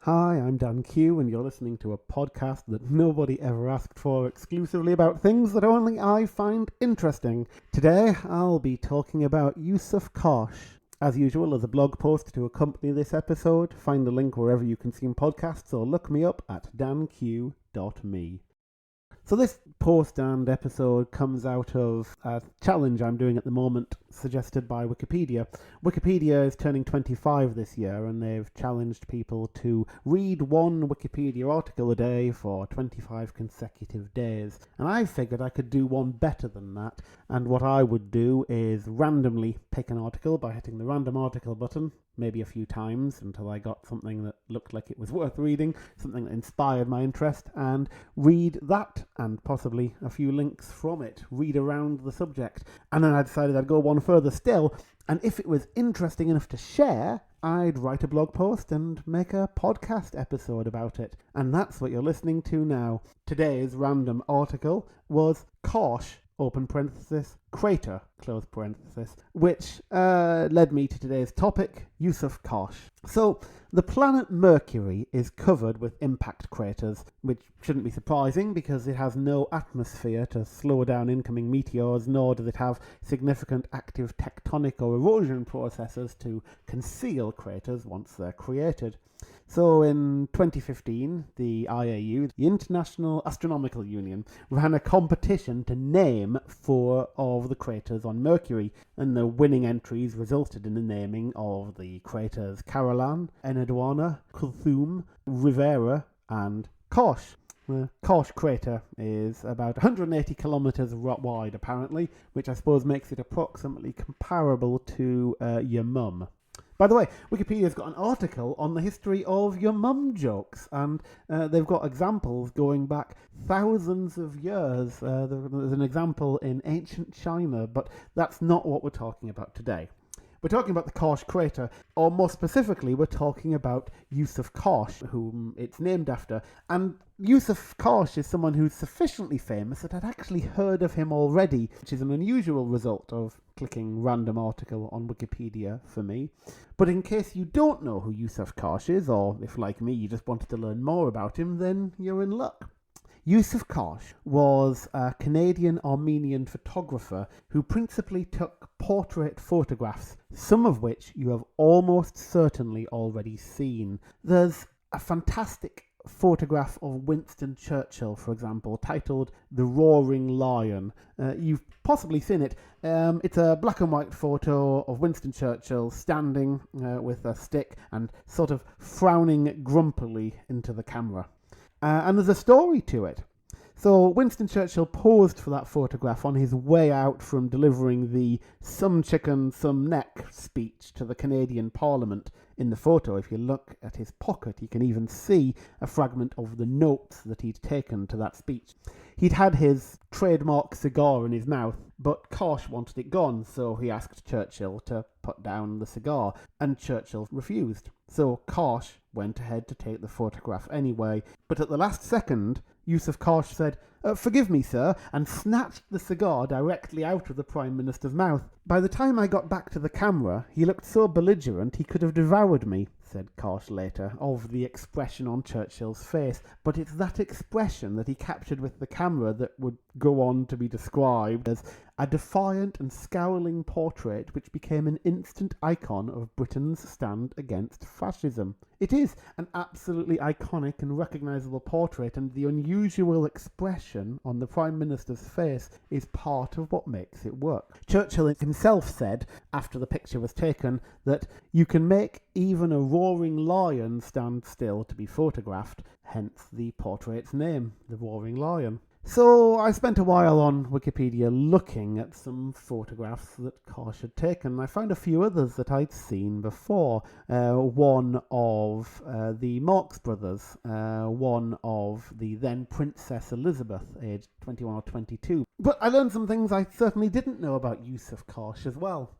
Hi, I'm Dan Q, and you're listening to a podcast that nobody ever asked for, exclusively about things that only I find interesting. Today, I'll be talking about Yousuf Karsh. As usual, there's a blog post to accompany this episode. Find the link wherever you consume podcasts, or look me up at danq.me. So this post and episode comes out of a challenge I'm doing at the moment, suggested by Wikipedia. Wikipedia is turning 25 this year, and they've challenged people to read one Wikipedia article a day for 25 consecutive days. And I figured I could do one better than that, and what I would do is randomly pick an article by hitting the random article button, maybe a few times until I got something that looked like it was worth reading, something that inspired my interest, and read that and possibly a few links from it, read around the subject. And then I decided I'd go one further still, and if it was interesting enough to share, I'd write a blog post and make a podcast episode about it. And that's what you're listening to now. Today's random article was Karsh, open parenthesis, crater, close parenthesis, which led me to today's topic, Yousuf Karsh. So, the planet Mercury is covered with impact craters, which shouldn't be surprising because it has no atmosphere to slow down incoming meteors, nor does it have significant active tectonic or erosion processes to conceal craters once they're created. So in 2015, the IAU, the International Astronomical Union, ran a competition to name 4 of the craters on Mercury, and the winning entries resulted in the naming of the craters Carolan, Enheduanna, Kulthum, Rivera, and Karsh. The Karsh crater is about 180 kilometres wide, apparently, which I suppose makes it approximately comparable to your mum. By the way, Wikipedia's got an article on the history of your mum jokes, and they've got examples going back thousands of years. There's an example in ancient China, but that's not what we're talking about today. We're talking about the Karsh crater, or more specifically, we're talking about Yousuf Karsh, whom it's named after. And Yousuf Karsh is someone who's sufficiently famous that I'd actually heard of him already, which is an unusual result of clicking random article on Wikipedia for me. But in case you don't know who Yousuf Karsh is, or if like me you just wanted to learn more about him, then you're in luck. Yousuf Karsh was a Canadian-Armenian photographer who principally took portrait photographs, some of which you have almost certainly already seen. There's a fantastic photograph of Winston Churchill, for example, titled The Roaring Lion. You've possibly seen it. It's a black and white photo of Winston Churchill standing with a stick and sort of frowning grumpily into the camera. And there's a story to it. So Winston Churchill posed for that photograph on his way out from delivering the "some chicken, some neck" speech to the Canadian Parliament. In the photo, if you look at his pocket, you can even see a fragment of the notes that he'd taken to that speech. He'd had his trademark cigar in his mouth, but Karsh wanted it gone, so he asked Churchill to put down the cigar, and Churchill refused. So Karsh went ahead to take the photograph anyway, but at the last second, Yousuf Karsh said, "Forgive me, sir," and snatched the cigar directly out of the Prime Minister's mouth. "By the time I got back to the camera, he looked so belligerent he could have devoured me," said Karsh later, of the expression on Churchill's face. But it's that expression that he captured with the camera that would go on to be described as a defiant and scowling portrait which became an instant icon of Britain's stand against fascism. It is an absolutely iconic and recognisable portrait, and the unusual expression on the Prime Minister's face is part of what makes it work. Churchill himself said, after the picture was taken, that you can make even a roaring lion stand still to be photographed, hence the portrait's name, the Roaring Lion. So I spent a while on Wikipedia looking at some photographs that Karsh had taken. I found a few others that I'd seen before. One of the Marx brothers, one of the then Princess Elizabeth, aged 21 or 22. But I learned some things I certainly didn't know about Yousuf Karsh as well.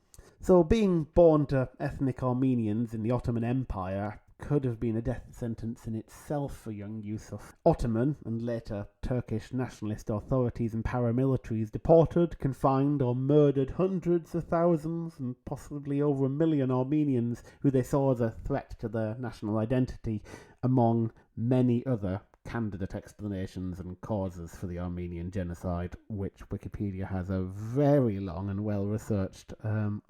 So being born to ethnic Armenians in the Ottoman Empire could have been a death sentence in itself for young Yousuf. Ottoman and later Turkish nationalist authorities and paramilitaries deported, confined or murdered hundreds of thousands and possibly over 1 million Armenians who they saw as a threat to their national identity. among many other candidate explanations and causes for the Armenian genocide, which Wikipedia has a very long and well-researched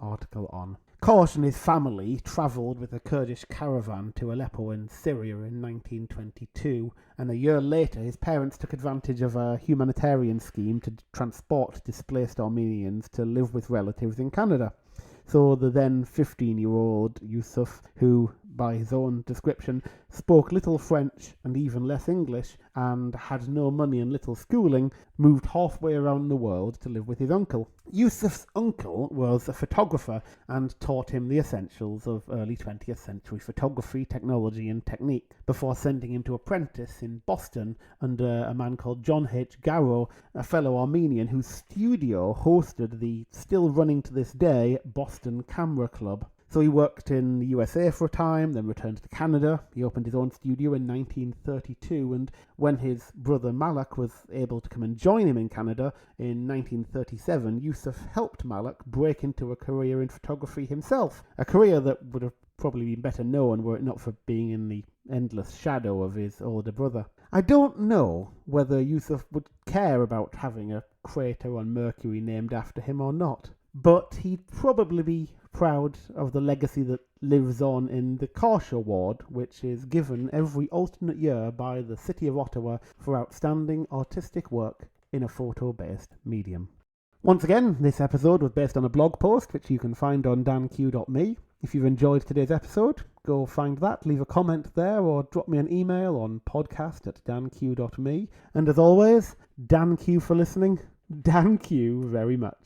article on. Karsh and his family travelled with a Kurdish caravan to Aleppo in Syria in 1922, and a year later his parents took advantage of a humanitarian scheme to transport displaced Armenians to live with relatives in Canada. So the then 15-year-old Yousuf, who, by his own description, spoke little French and even less English, and had no money and little schooling, moved halfway around the world to live with his uncle. Yousuf's uncle was a photographer and taught him the essentials of early 20th century photography, technology and technique, before sending him to apprentice in Boston under a man called John H. Garrow, a fellow Armenian whose studio hosted the still running to this day Boston Camera Club. So he worked in the USA for a time, then returned to Canada. He opened his own studio in 1932, and when his brother Malak was able to come and join him in Canada in 1937, Yousuf helped Malak break into a career in photography himself, a career that would have probably been better known were it not for being in the endless shadow of his older brother. I don't know whether Yousuf would care about having a crater on Mercury named after him or not, but he'd probably be proud of the legacy that lives on in the Karsh Award, which is given every alternate year by the City of Ottawa for outstanding artistic work in a photo-based medium. Once again, this episode was based on a blog post which you can find on danq.me. If you've enjoyed today's episode, go find that, leave a comment there, or drop me an email on podcast@danq.me. And as always, Dan Q for listening. Dan Q very much.